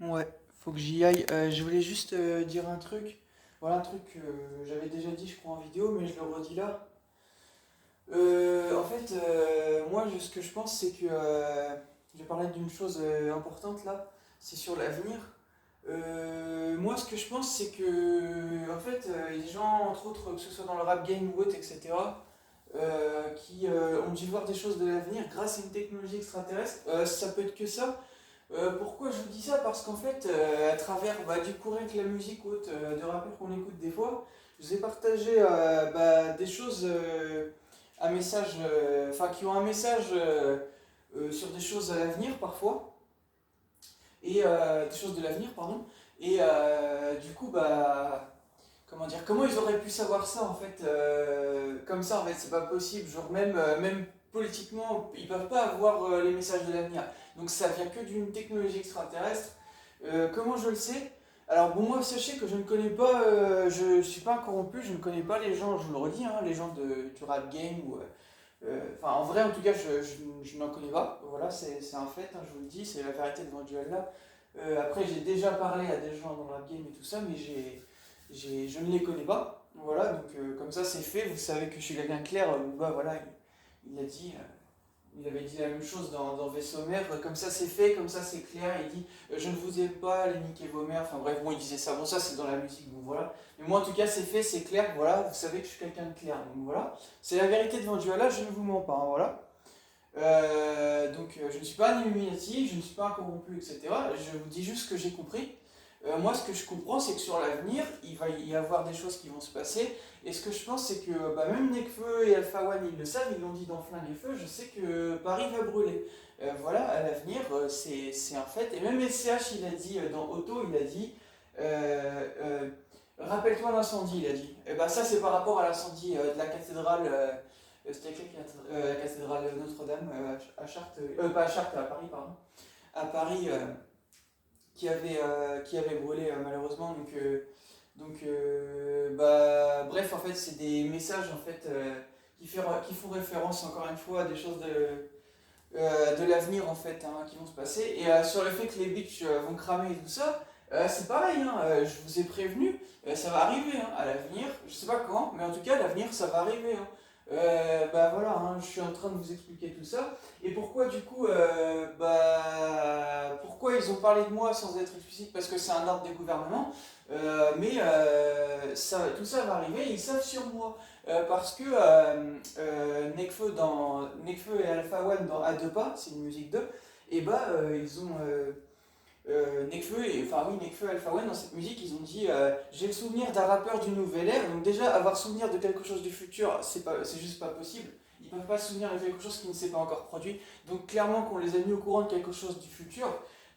Ouais, faut que j'y aille. Je voulais juste dire un truc. Voilà un truc que j'avais déjà dit, je crois, en vidéo, mais je le redis là. Moi, ce que je pense, c'est que je vais parler d'une chose importante là. C'est sur l'avenir. Moi, ce que je pense, c'est que, les gens, entre autres, que ce soit dans le rap game ou autre, etc., qui ont dû voir des choses de l'avenir grâce à une technologie extraterrestre, ça peut être que ça. Pourquoi je vous dis ça? Parce qu'en fait, à travers du coup rien que la musique ou autre, de rappeurs qu'on écoute des fois, je vous ai partagé des choses, un message, qui ont un message sur des choses à l'avenir parfois, et des choses de l'avenir, pardon. Et du coup, comment dire, comment ils auraient pu savoir ça en fait, comme ça en fait, c'est pas possible. Genre même politiquement, ils peuvent pas avoir les messages de l'avenir. Donc ça vient que d'une technologie extraterrestre. Comment je le sais? Alors bon, moi sachez que je ne connais pas, je suis pas corrompu, je ne connais pas les gens, je vous le redis, hein, les gens du rap game ou en vrai, en tout cas, je n'en connais pas. Voilà, c'est un fait, hein, je vous le dis, c'est la vérité devant le duel là. Après, j'ai déjà parlé à des gens dans le rap game et tout ça, mais je ne les connais pas. Voilà, donc comme ça, c'est fait. Vous savez que je suis quelqu'un de clair. Voilà, il a dit, il avait dit la même chose dans Vaisseau Mère. Comme ça, c'est fait, comme ça, c'est clair. Il dit, je ne vous aime pas, allez niquer vos mères. Enfin bref, bon, il disait ça. Bon, ça, c'est dans la musique, donc voilà. Mais moi, en tout cas, c'est fait, c'est clair. Voilà, vous savez que je suis quelqu'un de clair. Donc voilà. C'est la vérité devant Dieu. Là, je ne vous mens pas, hein, voilà. Je ne suis pas un Illuminati, je ne suis pas un corrompu, etc. Je vous dis juste ce que j'ai compris. Moi, ce que je comprends, c'est que sur l'avenir, il va y avoir des choses qui vont se passer. Et ce que je pense, c'est que même Nekfeu et Alpha One, ils le savent, ils l'ont dit dans Flingue et Feu, je sais que Paris va brûler. Voilà, à l'avenir, c'est un fait. Et même SCH, il a dit dans Auto, il a dit rappelle-toi l'incendie, il a dit. Et ça, c'est par rapport à l'incendie de la cathédrale. C'était la cathédrale Notre-Dame à Chartres, pas à Chartres, à Paris, pardon. À Paris, qui avait brûlé malheureusement. Bref, en fait, c'est des messages en fait qui font référence encore une fois à des choses de l'avenir en fait, hein, qui vont se passer. Et sur le fait que les bitches vont cramer et tout ça, c'est pareil, hein, je vous ai prévenu, ça va arriver hein, à l'avenir, je sais pas quand, mais en tout cas, à l'avenir, ça va arriver. Hein. Voilà, hein, je suis en train de vous expliquer tout ça. Et pourquoi du coup, pourquoi ils ont parlé de moi sans être explicite? Parce que c'est un ordre des gouvernements, tout ça va arriver, ils savent sur moi. Parce que Nekfeu et Alpha One dans A deux pas, c'est une musique d'eux, et ils ont Nekfeu et Alpha One dans cette musique, ils ont dit j'ai le souvenir d'un rappeur du nouvel ère. Donc déjà avoir souvenir de quelque chose du futur, c'est juste pas possible. Ils peuvent pas se souvenir de quelque chose qui ne s'est pas encore produit. Donc clairement qu'on les a mis au courant de quelque chose du futur.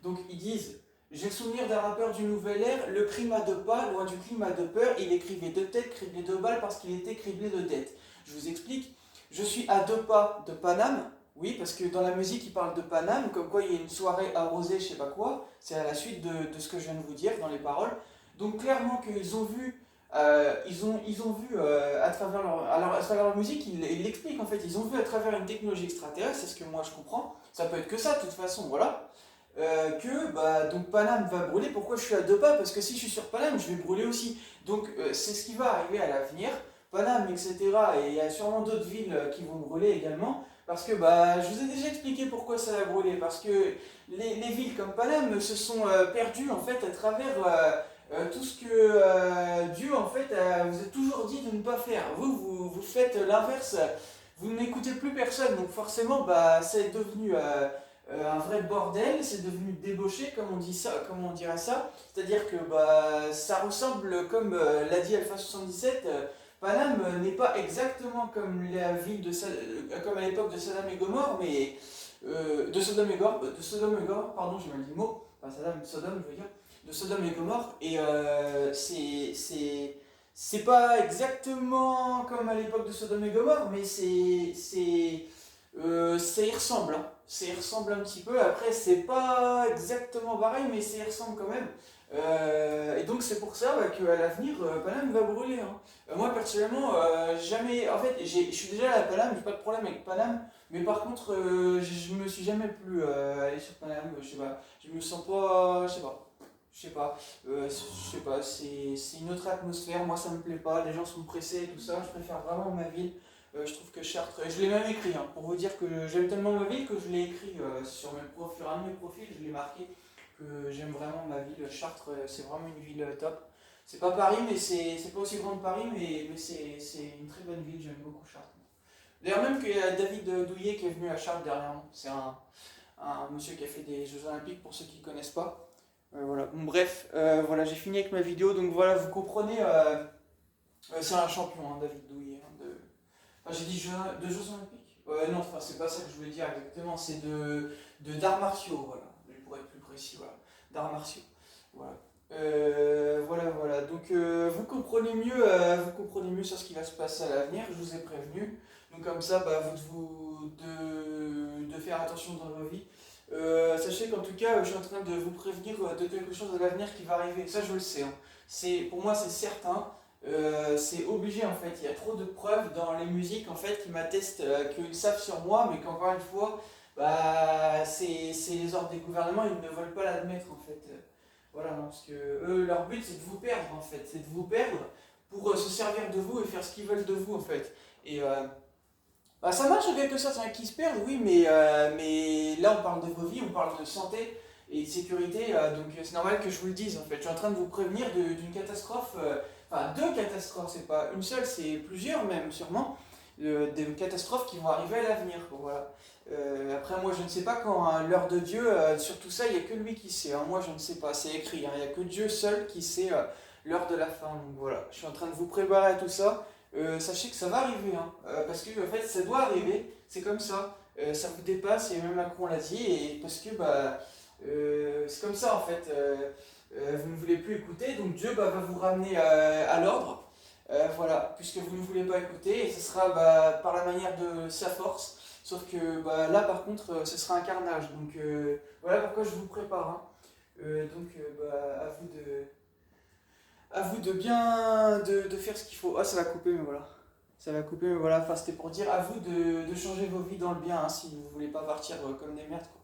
Donc ils disent j'ai le souvenir d'un rappeur du nouvel ère, le crime à deux pas, loin du crime à deux peurs, il écrivait deux têtes, criblé deux balles parce qu'il était criblé de dettes. Je vous explique, je suis à deux pas de Paname, oui, parce que dans la musique, il parle de Paname, comme quoi il y a une soirée arrosée, je sais pas quoi. C'est à la suite de ce que je viens de vous dire dans les paroles. Donc clairement qu'ils ont vu, ils ont vu à travers leur musique, ils l'expliquent en fait. Ils ont vu à travers une technologie extraterrestre, c'est ce que moi je comprends. Ça peut être que ça de toute façon, voilà. Donc Paname va brûler. Pourquoi je suis à deux pas? Parce que si je suis sur Paname, je vais brûler aussi. Donc c'est ce qui va arriver à l'avenir. Paname, etc. Et il y a sûrement d'autres villes qui vont brûler également. Parce que je vous ai déjà expliqué pourquoi ça va brûler. Parce que les villes comme Paname se sont perdues en fait à travers tout ce que Dieu en fait vous a toujours dit de ne pas faire. Vous faites l'inverse. Vous n'écoutez plus personne. Donc forcément, c'est devenu un vrai bordel. C'est devenu débauché, comme on dit ça, comme on dirait ça. C'est-à-dire que ça ressemble, comme l'a dit Alpha 77. Paname n'est pas exactement comme la ville comme à l'époque de Saddam et Gomorre, mais de Sodome et Gomorre, pardon, j'ai mal dit le mot, pas Saddam, Sodome, je veux dire, de Sodome et Gomorre, et c'est pas exactement comme à l'époque de Sodome et Gomorre, mais ça y ressemble, hein. Ça y ressemble un petit peu. Après, c'est pas exactement pareil, mais ça y ressemble quand même. Et donc c'est pour ça qu'à l'avenir, Paname va brûler. Hein. Moi personnellement, jamais. En fait, je suis déjà à la Paname, j'ai pas de problème avec Paname, mais par contre, je me suis jamais plus allé sur Paname. Je sais pas, je me sens pas, je sais pas. Je sais pas, c'est une autre atmosphère, moi ça me plaît pas, les gens sont pressés et tout ça, je préfère vraiment ma ville. Je trouve que Chartres, je l'ai même écrit, hein, pour vous dire que j'aime tellement ma ville que je l'ai écrit sur sur un de mes profils, je l'ai marqué, que j'aime vraiment ma ville. Chartres, c'est vraiment une ville top. C'est pas Paris, mais c'est pas aussi grand que Paris, mais c'est une très bonne ville, j'aime beaucoup Chartres. D'ailleurs, même qu'il y a David Douillet qui est venu à Chartres dernièrement, c'est un monsieur qui a fait des Jeux Olympiques pour ceux qui ne connaissent pas. Voilà. Bon, bref, voilà, j'ai fini avec ma vidéo, donc voilà, vous comprenez, c'est un champion, hein, David Douillet. Hein, enfin, j'ai dit de Jeux Olympiques. Non, enfin, c'est pas ça que je voulais dire exactement, c'est d'arts martiaux, voilà, pour être plus précis, voilà, d'arts martiaux. Voilà. Voilà. Donc vous comprenez mieux sur ce qui va se passer à l'avenir. Je vous ai prévenu. Donc comme ça, bah, de faire attention dans vos vies. Sachez qu'en tout cas, je suis en train de vous prévenir de quelque chose à l'avenir qui va arriver. Ça, je le sais. Hein. Pour moi, c'est certain. C'est obligé en fait. Il y a trop de preuves dans les musiques en fait qui m'attestent qu'ils savent sur moi, mais qu'encore une fois, bah, c'est les ordres des gouvernements. Ils ne veulent pas l'admettre en fait. Voilà, non, parce que eux, leur but c'est de vous perdre en fait, c'est de vous perdre pour se servir de vous et faire ce qu'ils veulent de vous en fait. Et bah, ça marche en quelque sorte, il y en a qui se perdent, oui, mais là on parle de vos vies, on parle de santé et de sécurité, donc c'est normal que je vous le dise en fait. Je suis en train de vous prévenir d'une catastrophe, enfin deux catastrophes, c'est pas une seule, c'est plusieurs même sûrement, des catastrophes qui vont arriver à l'avenir. Voilà. Après, moi, je ne sais pas quand, hein, l'heure de Dieu, sur tout ça, il n'y a que lui qui sait. Hein. Moi, je ne sais pas, c'est écrit. Hein. Il n'y a que Dieu seul qui sait l'heure de la fin. Donc voilà, je suis en train de vous préparer à tout ça. Sachez que ça va arriver, hein, parce que en fait, ça doit arriver. C'est comme ça. Ça vous dépasse, et même Macron l'a dit, et parce que bah, c'est comme ça en fait. Vous ne voulez plus écouter, donc Dieu bah, va vous ramener à l'ordre. Voilà, puisque vous ne voulez pas écouter, et ce sera bah, par la manière de sa force. Sauf que bah, là, par contre, ce sera un carnage. Donc voilà pourquoi je vous prépare. Hein. Bah, à vous de bien de faire ce qu'il faut. Ah, ça va couper, mais voilà. Ça va couper, mais voilà. Enfin, c'était pour dire à vous de changer vos vies dans le bien, hein, si vous voulez pas partir comme des merdes, quoi.